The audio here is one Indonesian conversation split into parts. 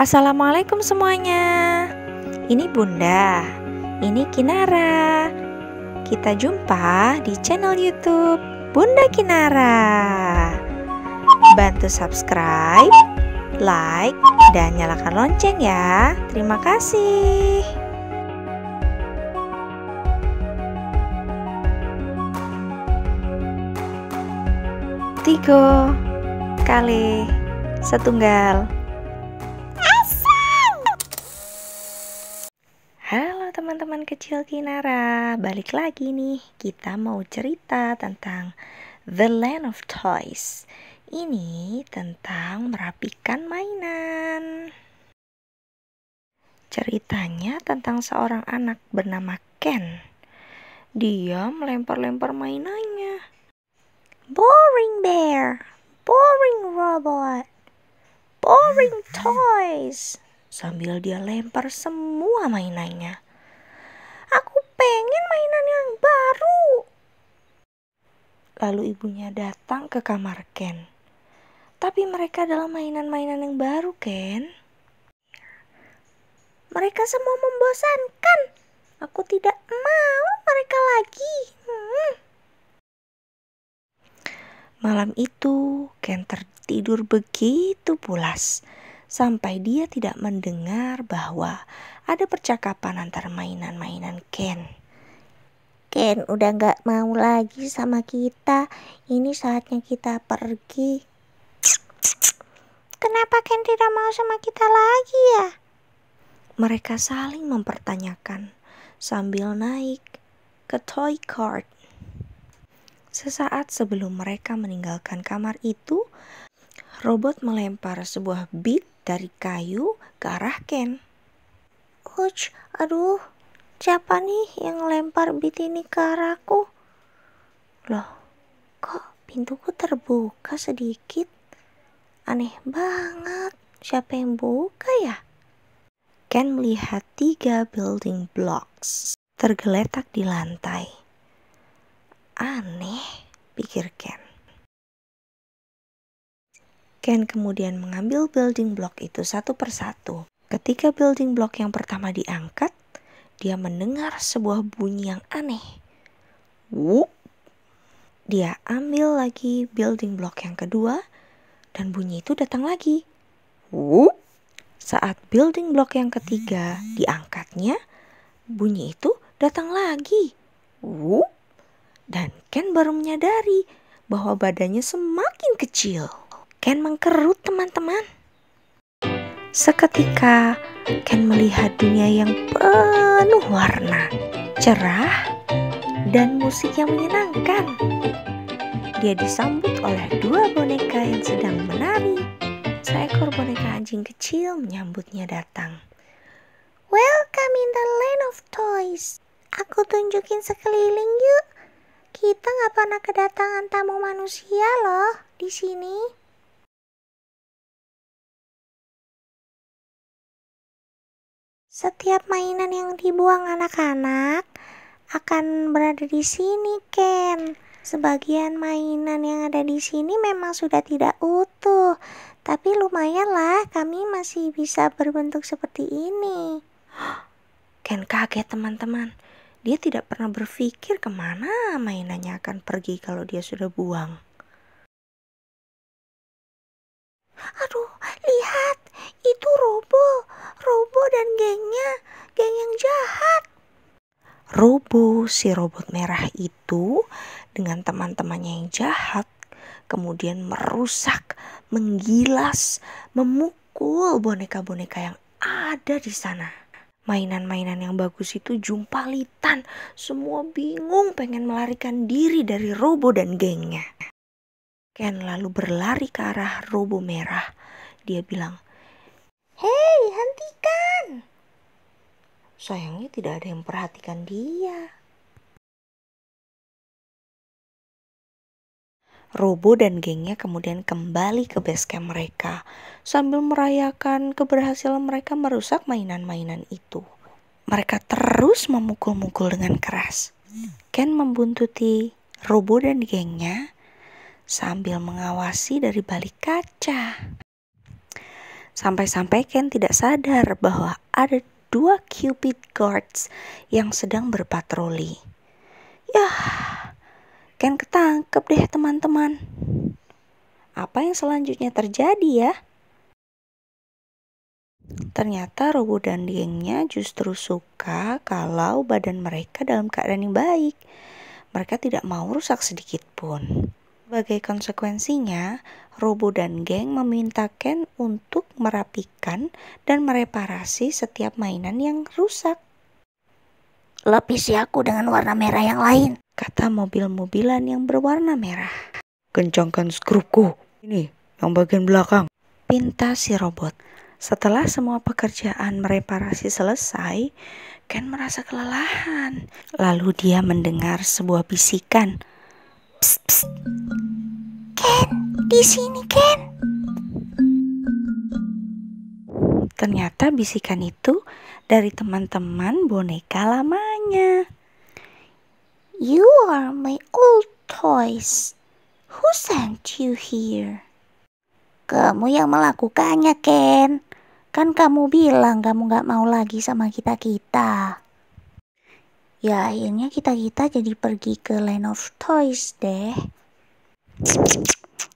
Assalamualaikum semuanya. Ini Bunda, ini Kinara. Kita jumpa di channel YouTube Bunda Kinara. Bantu subscribe, like, dan nyalakan lonceng ya. Terima kasih. Tiga kali setunggal. Halo teman-teman kecil Kinara, balik lagi nih. Kita mau cerita tentang The Land of Toys. Ini tentang merapikan mainan. Ceritanya tentang seorang anak bernama Ken. Dia melempar-lempar mainannya. Boring bear, boring robot, boring toys. Sambil dia lempar semua mainannya. Aku pengen mainan yang baru. Lalu ibunya datang ke kamar Ken. Tapi mereka adalah mainan-mainan yang baru, Ken. Mereka semua membosankan. Aku tidak mau mereka lagi. Malam itu, Ken tertidur begitu pulas. Sampai dia tidak mendengar bahwa ada percakapan antara mainan-mainan Ken. Ken udah gak mau lagi sama kita. Ini saatnya kita pergi. Kenapa Ken tidak mau sama kita lagi ya? Mereka saling mempertanyakan sambil naik ke toy cart. Sesaat sebelum mereka meninggalkan kamar itu, robot melempar sebuah beat dari kayu ke arah Ken. Uch, aduh, siapa nih yang lempar beat ini ke arahku? Loh, kok pintuku terbuka sedikit? Aneh banget, siapa yang buka ya? Ken melihat 3 building blocks tergeletak di lantai. Aneh, pikir Ken. Ken kemudian mengambil building block itu satu persatu. Ketika building block yang pertama diangkat, dia mendengar sebuah bunyi yang aneh. Wup. Dia ambil lagi building block yang kedua, dan bunyi itu datang lagi. Wup. Saat building block yang ketiga diangkatnya, bunyi itu datang lagi. Wup. Dan Ken baru menyadari bahwa badannya semakin kecil. Ken mengkerut teman-teman. Seketika Ken melihat dunia yang penuh warna, cerah, dan musik yang menyenangkan. Dia disambut oleh 2 boneka yang sedang menari. Seekor boneka anjing kecil menyambutnya datang. Welcome in the land of toys. Aku tunjukin sekeliling yuk. Kita gak pernah kedatangan tamu manusia loh di sini. Setiap mainan yang dibuang anak-anak akan berada di sini, Ken. Sebagian mainan yang ada di sini memang sudah tidak utuh, tapi lumayanlah kami masih bisa berbentuk seperti ini. Ken kaget teman-teman. Dia tidak pernah berpikir kemana mainannya akan pergi kalau dia sudah buang. Aduh, lihat, itu Robo dan gengnya, geng yang jahat. Robo, si robot merah itu dengan teman-temannya yang jahat, kemudian merusak, menggilas, memukul boneka-boneka yang ada di sana. Mainan-mainan yang bagus itu jumpalitan, semua bingung pengen melarikan diri dari Robo dan gengnya. Ken lalu berlari ke arah Robo merah. Dia bilang, "Hei, hentikan!" Sayangnya tidak ada yang memperhatikan dia. Robo dan gengnya kemudian kembali ke base camp mereka sambil merayakan keberhasilan mereka merusak mainan-mainan itu. Mereka terus memukul-mukul dengan keras. Ken membuntuti Robo dan gengnya sambil mengawasi dari balik kaca. Sampai-sampai Ken tidak sadar bahwa ada 2 Cupid guards yang sedang berpatroli. Yah, Ken ketangkep deh teman-teman. Apa yang selanjutnya terjadi ya? Ternyata Robo dan gengnya justru suka kalau badan mereka dalam keadaan yang baik. Mereka tidak mau rusak sedikit pun. Sebagai konsekuensinya, Robo dan geng meminta Ken untuk merapikan dan mereparasi setiap mainan yang rusak. Lapisi aku dengan warna merah yang lain, kata mobil-mobilan yang berwarna merah. Kencangkan skrupku, ini yang bagian belakang, pinta si robot. Setelah semua pekerjaan mereparasi selesai, Ken merasa kelelahan. Lalu dia mendengar sebuah bisikan. Psst, psst. Ken, di sini Ken. Ternyata bisikan itu dari teman-teman boneka lamanya. You are my old toys. Who sent you here? Kamu yang melakukannya, Ken. Kan kamu bilang kamu gak mau lagi sama kita-kita. Ya akhirnya kita-kita jadi pergi ke Land of Toys deh.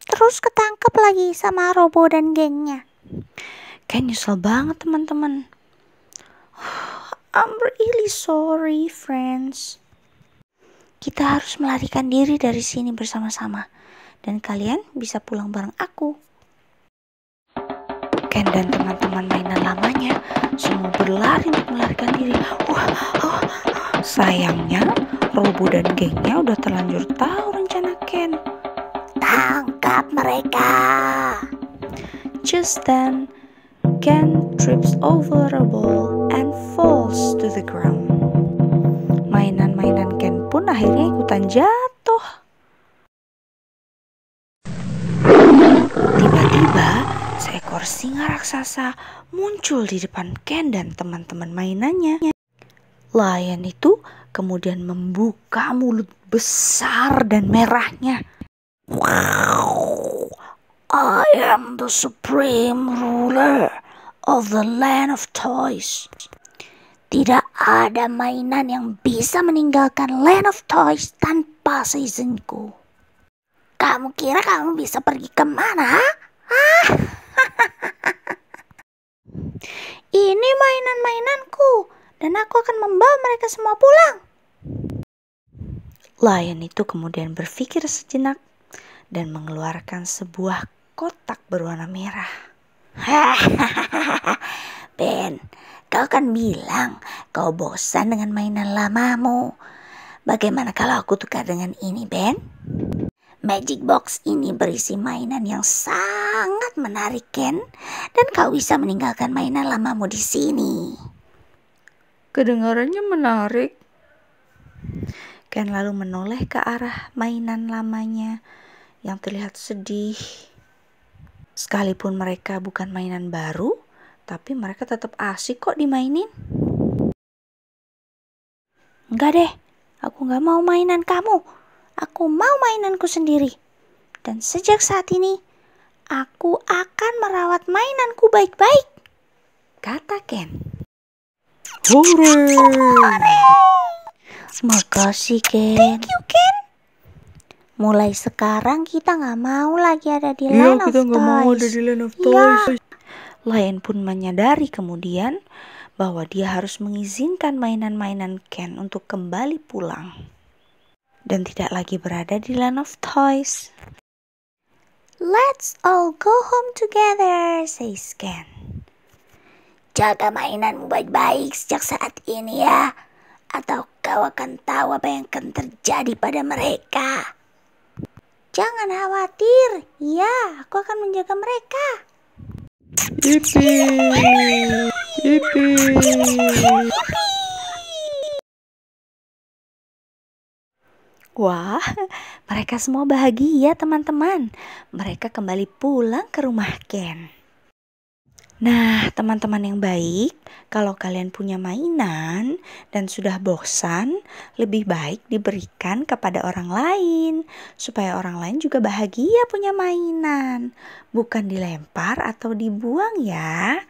Terus ketangkep lagi sama Robo dan gengnya. Ken nyesel banget teman-teman. I'm really sorry friends. Kita harus melarikan diri dari sini bersama-sama. Dan kalian bisa pulang bareng aku. Ken dan teman-teman mainan lamanya semua berlari untuk melarikan diri. Sayangnya Robo dan gengnya udah terlanjur tahu rencana Ken. Tangkap mereka. Just then, Ken trips over a ball and falls to the ground. Mainan-mainan Ken pun akhirnya ikutan jatuh. Tiba-tiba, seekor singa raksasa muncul di depan Ken dan teman-teman mainannya. Lion itu kemudian membuka mulut besar dan merahnya. Wow, I am the supreme ruler of the Land of Toys. Tidak ada mainan yang bisa meninggalkan Land of Toys tanpa seizinku. Kamu kira kamu bisa pergi kemana? Ini mainan-mainanku dan aku akan membawa mereka semua pulang. Lion itu kemudian berpikir sejenak dan mengeluarkan sebuah kotak berwarna merah. Ben, kau kan bilang kau bosan dengan mainan lamamu. Bagaimana kalau aku tukar dengan ini, Ben? Magic box ini berisi mainan yang sangat menarik, Ken. Dan kau bisa meninggalkan mainan lamamu di sini. Kedengarannya menarik. Ken lalu menoleh ke arah mainan lamanya yang terlihat sedih. Sekalipun mereka bukan mainan baru, tapi mereka tetap asik kok dimainin. Enggak deh, aku gak mau mainan kamu. Aku mau mainanku sendiri. Dan sejak saat ini, aku akan merawat mainanku baik-baik, kata Ken. Hore! Makasih, Ken. Thank you, Ken. Mulai sekarang kita gak mau lagi ada di Land of Toys. Iya, kita gak mau ada di Land of Toys. Lion pun menyadari kemudian bahwa dia harus mengizinkan mainan-mainan Ken untuk kembali pulang. Dan tidak lagi berada di Land of Toys. Let's all go home together, says Ken. Jaga mainanmu baik-baik sejak saat ini ya. Atau kau akan tahu apa yang akan terjadi pada mereka. Jangan khawatir, ya aku akan menjaga mereka. Yippee! Yippee! Wah, mereka semua bahagia teman-teman. Mereka kembali pulang ke rumah Ken. Nah, teman-teman yang baik, kalau kalian punya mainan dan sudah bosan, lebih baik diberikan kepada orang lain, supaya orang lain juga bahagia punya mainan, bukan dilempar atau dibuang ya.